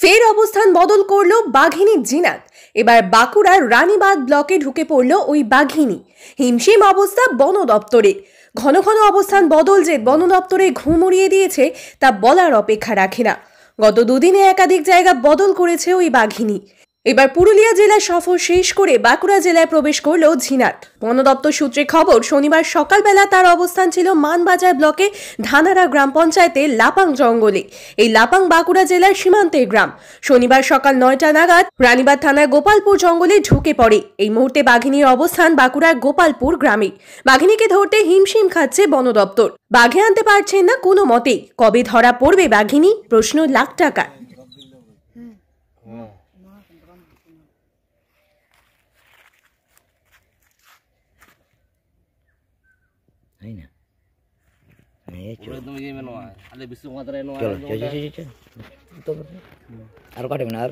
ফের অবস্থান বদল করলো বাঘিনী জিনাত। এবার বাঁকুড়ার রানীবাঁধ ব্লকে ঢুকে পড়ল ওই বাঘিনী। হিমশিম অবস্থা বন দপ্তরে। ঘন ঘন অবস্থান বদল যে বন দপ্তরে ঘুম উড়িয়ে দিয়েছে তা বলার অপেক্ষা রাখে না। গত দুদিনে একাধিক জায়গা বদল করেছে ওই বাঘিনী। এবার পুরুলিয়া জেলা সফর শেষ করে বাঁকুড়া জেলায় প্রবেশ করল ঝিনাত। বন দপ্তর সূত্রে খবর, শনিবার সকালবেলা তার অবস্থান ছিল মানবাজার ব্লকে ধানারা গ্রাম পঞ্চায়েতের লাপাং জঙ্গলে। এই লাপাং বাঁকুড়া জেলার সীমান্তের গ্রাম। শনিবার সকাল 9টা নাগাদ রানীবাঁধ থানার গোপালপুর জঙ্গলে ঢুকে পড়ে। এই মুহূর্তে বাঘিনীর অবস্থান বাঁকুড়ার গোপালপুর গ্রামে। বাঘিনীকে ধরতে হিমশিম খাচ্ছে বন দপ্তর। বাঘে আনতে পারছেন না কোনো মতেই। কবে ধরা পড়বে বাঘিনী, প্রশ্ন লাখ টাকা। আর কাটে না আর